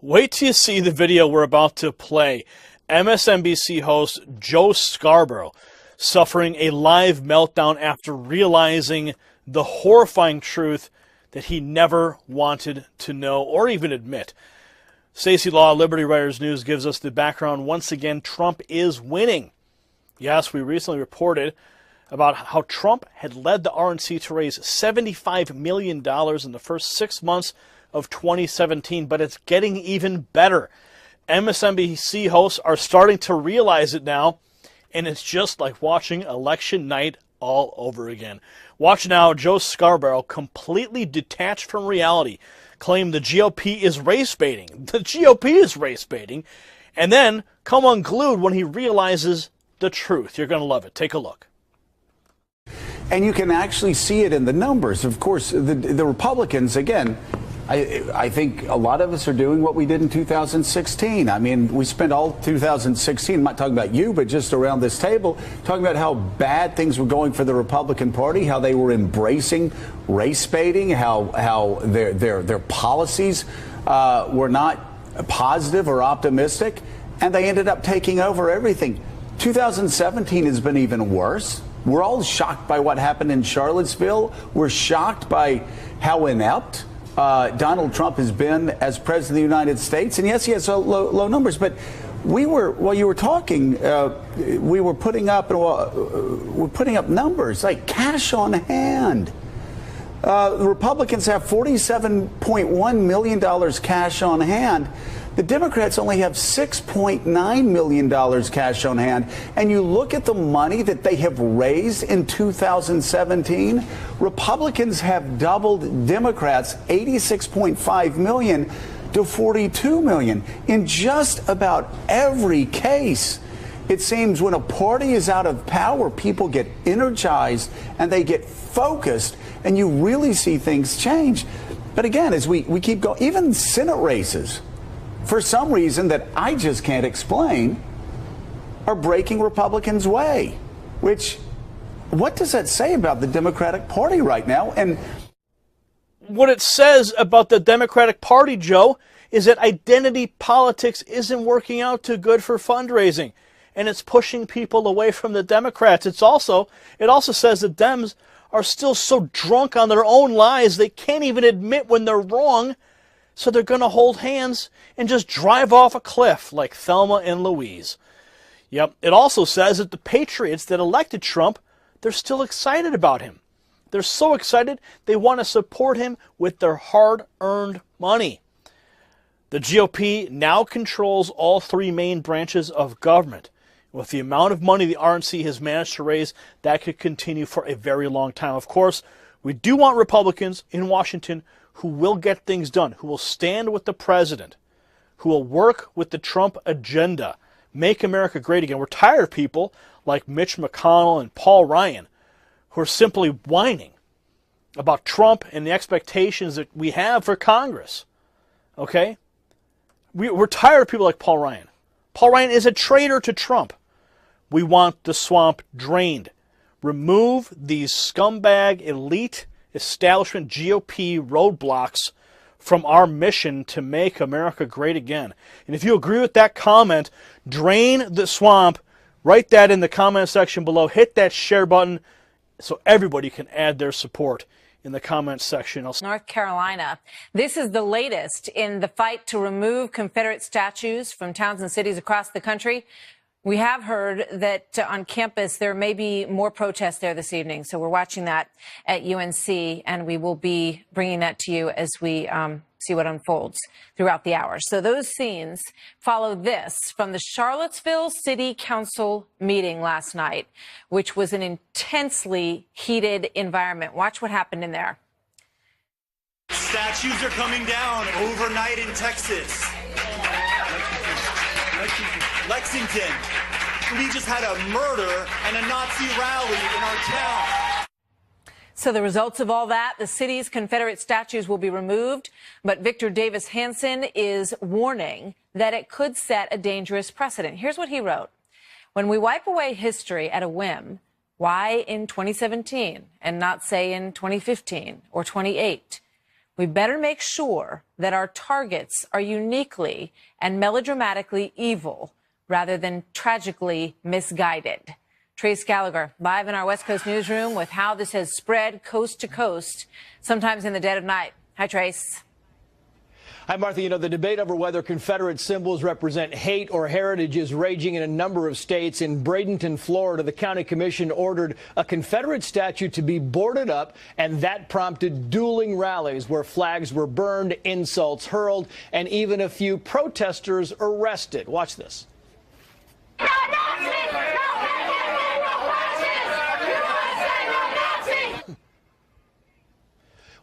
Wait till you see the video we're about to play. Msnbc host Joe Scarborough suffering a live meltdown after realizing the horrifying truth that he never wanted to know or even admit. Stacey Law, Liberty Writers News, gives us the background. Once again, Trump is winning. Yes, we recently reported about how Trump had led the RNC to raise $75 million in the first 6 months of 2017, but it's getting even better. MSNBC hosts are starting to realize it now, and it's just like watching election night all over again. Watch now, Joe Scarborough, completely detached from reality, claim the GOP is race baiting. The GOP is race baiting, and then come unglued when he realizes the truth. You're going to love it. Take a look. And you can actually see it in the numbers. Of course, the Republicans, again, I think a lot of us are doing what we did in 2016. I mean, we spent all 2016, I'm not talking about you, but just around this table, talking about how bad things were going for the Republican Party, how they were embracing race baiting, how their policies were not positive or optimistic, and they ended up taking over everything. 2017 has been even worse. We're all shocked by what happened in Charlottesville. We're shocked by how inept Donald Trump has been as president of the United States. And yes, he has low numbers, but while you were talking, we were putting up numbers like cash on hand. The Republicans have $47.1 million cash on hand. The Democrats only have $6.9 million cash on hand. And you look at the money that they have raised in 2017, Republicans have doubled Democrats $86.5 million to $42 million in just about every case. It seems when a party is out of power, people get energized and they get focused, and you really see things change. But again, as we keep going, even Senate races, for some reason that I just can't explain, are breaking Republicans' way. What does that say about the Democratic Party right now? And what it says about the Democratic Party, Joe, is that identity politics isn't working out too good for fundraising, and it's pushing people away from the Democrats. It also says that Dems are still so drunk on their own lies they can't even admit when they're wrong. So they're going to hold hands and just drive off a cliff like Thelma and Louise. Yep. It also says that the patriots that elected Trump, they're still excited about him. They're so excited they want to support him with their hard-earned money. The GOP now controls all three main branches of government. With the amount of money the RNC has managed to raise, that could continue for a very long time. Of course, we do want Republicans in Washington who will get things done, who will stand with the president, who will work with the Trump agenda, make America great again. We're tired of people like Mitch McConnell and Paul Ryan who are simply whining about Trump and the expectations that we have for Congress. Okay? We're tired of people like Paul Ryan. Paul Ryan is a traitor to Trump. We want the swamp drained. Remove these scumbag elite establishment GOP roadblocks from our mission to make America great again. And if you agree with that comment, drain the swamp. Write that in the comment section below. Hit that share button so everybody can add their support in the comment section. North Carolina. This is the latest in the fight to remove Confederate statues from towns and cities across the country. We have heard that on campus there may be more protests there this evening, so we're watching that at UNC, and we will be bringing that to you as we see what unfolds throughout the hour. So those scenes follow this from the Charlottesville City Council meeting last night, which was an intensely heated environment. Watch what happened in there. Statues are coming down overnight in Texas. Lexington. We just had a murder and a Nazi rally in our town. So the results of all that, the city's Confederate statues will be removed, but Victor Davis Hanson is warning that it could set a dangerous precedent. Here's what he wrote. When we wipe away history at a whim, why in 2017 and not, say, in 2015 or 28? We better make sure that our targets are uniquely and melodramatically evil rather than tragically misguided. Trace Gallagher, live in our West Coast newsroom with how this has spread coast to coast, sometimes in the dead of night. Hi, Trace. Hi, Martha. You know, the debate over whether Confederate symbols represent hate or heritage is raging in a number of states. In Bradenton, Florida, the county commission ordered a Confederate statue to be boarded up, and that prompted dueling rallies where flags were burned, insults hurled, and even a few protesters arrested. Watch this.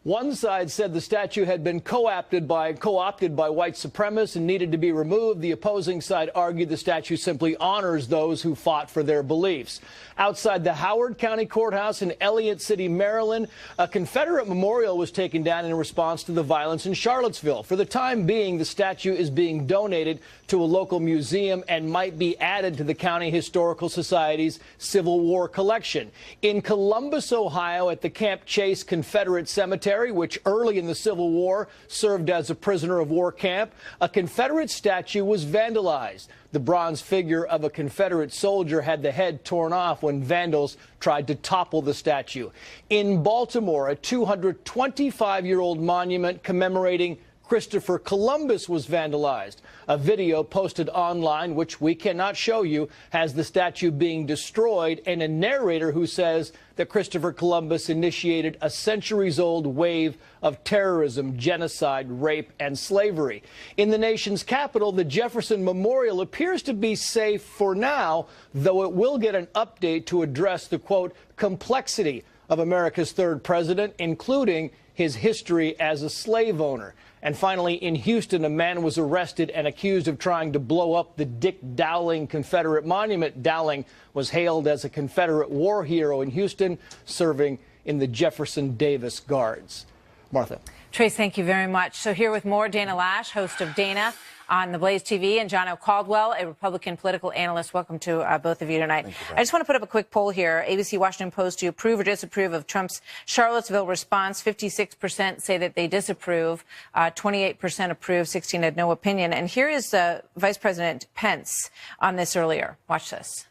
One side said the statue had been co-opted by white supremacists and needed to be removed. The opposing side argued the statue simply honors those who fought for their beliefs. Outside the Howard County Courthouse in Elliott City, Maryland, a Confederate memorial was taken down in response to the violence in Charlottesville. For the time being, the statue is being donated to a local museum and might be added to the County Historical Society's Civil War collection. In Columbus, Ohio, at the Camp Chase Confederate Cemetery, which early in the Civil War served as a prisoner of war camp, a Confederate statue was vandalized. The bronze figure of a Confederate soldier had the head torn off when vandals tried to topple the statue. In Baltimore, a 225-year-old monument commemorating Christopher Columbus was vandalized. A video posted online, which we cannot show you, has the statue being destroyed and a narrator who says that Christopher Columbus initiated a centuries-old wave of terrorism, genocide, rape, and slavery. In the nation's capital, the Jefferson Memorial appears to be safe for now, though it will get an update to address the, quote, complexity of America's third president, including his history as a slave owner. And finally, in Houston, a man was arrested and accused of trying to blow up the Dick Dowling Confederate Monument. Dowling was hailed as a Confederate war hero in Houston, serving in the Jefferson Davis Guards. Martha. Trace, thank you very much. So here with more, Dana Lash, host of Dana on the Blaze TV, and John O. Caldwell, a Republican political analyst. Welcome to both of you tonight. I just want to put up a quick poll here. ABC Washington Post, do you approve or disapprove of Trump's Charlottesville response? 56% say that they disapprove, 28% approve, 16% had no opinion. And here is Vice President Pence on this earlier. Watch this.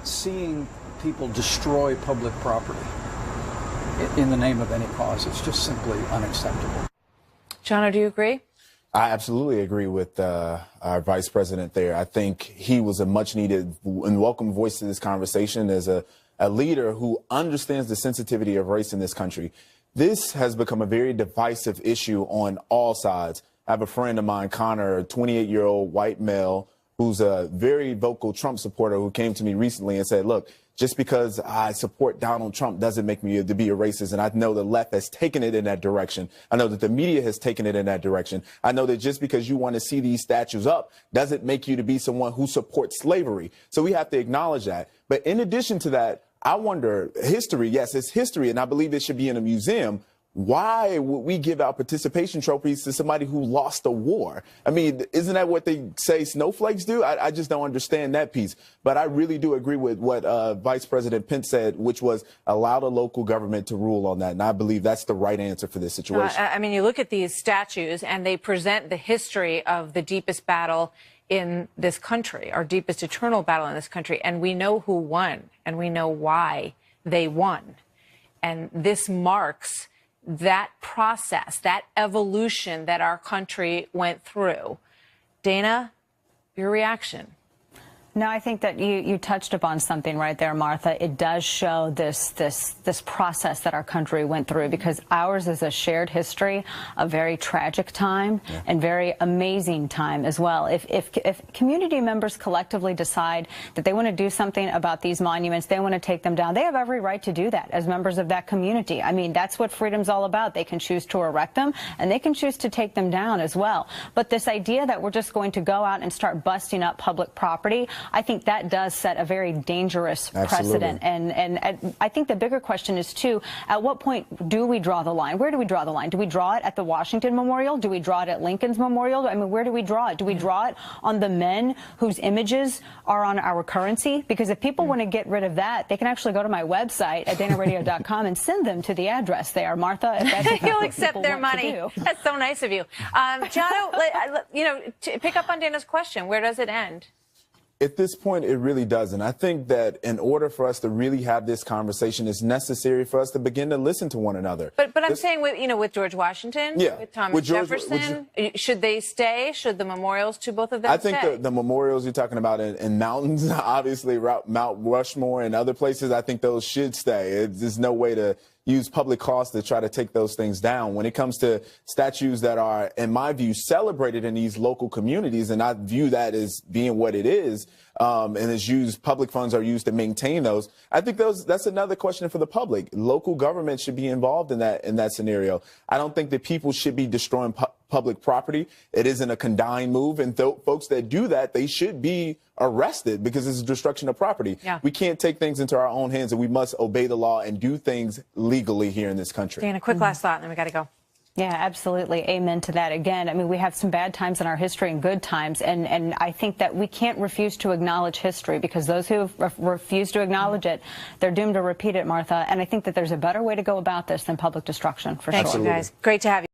Seeing people destroy public property in the name of any cause, it's just simply unacceptable. John, do you agree? I absolutely agree with our vice president there. I think he was a much needed and welcome voice to this conversation as a leader who understands the sensitivity of race in this country. This has become a very divisive issue on all sides. I have a friend of mine, Connor, a 28-year-old white male who's a very vocal Trump supporter, who came to me recently and said, look, just because I support Donald Trump doesn't make me to be a racist. And I know the left has taken it in that direction. I know that the media has taken it in that direction. I know that just because you want to see these statues up doesn't make you to be someone who supports slavery. So we have to acknowledge that. But in addition to that, I wonder, history, yes, it's history, and I believe it should be in a museum. Why would we give out participation trophies to somebody who lost a war? I mean, isn't that what they say snowflakes do? I just don't understand that piece. But I really do agree with what Vice President Pence said, which was allow the local government to rule on that. And I believe that's the right answer for this situation. I mean, you look at these statues and they present the history of the deepest battle in this country, our deepest eternal battle in this country. And we know who won and we know why they won. And this marks that process, that evolution that our country went through. Dana, your reaction? No, I think that you touched upon something right there, Martha. It does show this process that our country went through, because ours is a shared history, a very tragic time, and very amazing time as well. If community members collectively decide that they want to do something about these monuments, they want to take them down, they have every right to do that as members of that community. I mean, that's what freedom's all about. They can choose to erect them, and they can choose to take them down as well. But this idea that we're just going to go out and start busting up public property, I think that does set a very dangerous precedent. And I think the bigger question is, too, at what point do we draw the line? Where do we draw the line? Do we draw it at the Washington Memorial? Do we draw it at Lincoln's Memorial? I mean, where do we draw it? Do we draw it on the men whose images are on our currency? Because if people want to get rid of that, they can actually go to my website at danaradio.com and send them to the address there. Martha, if that's you'll accept their money. That's so nice of you. Gianno, pick up on Dana's question. Where does it end? At this point, it really doesn't. I think that in order for us to really have this conversation, it's necessary for us to begin to listen to one another. But I'm saying with George Washington, with Thomas Jefferson, should they stay? Should the memorials to both of them stay? I think the memorials you're talking about in mountains, obviously Mount Rushmore and other places, I think those should stay. There's no way to use public costs to try to take those things down. When it comes to statues that are, in my view, celebrated in these local communities, and I view that as being what it is, and is used, public funds are used to maintain those. I think that's another question for the public. Local government should be involved in that scenario. I don't think that people should be destroying public property. It isn't a condign move, and folks that do that, they should be arrested because it's destruction of property. Yeah. We can't take things into our own hands, and we must obey the law and do things legally here in this country. Dan, a quick last thought, and then we got to go. Yeah, absolutely. Amen to that. Again, I mean, we have some bad times in our history and good times, and I think that we can't refuse to acknowledge history, because those who refuse to acknowledge it, they're doomed to repeat it, Martha. And I think that there's a better way to go about this than public destruction, for sure. Thanks, you guys. Great to have you.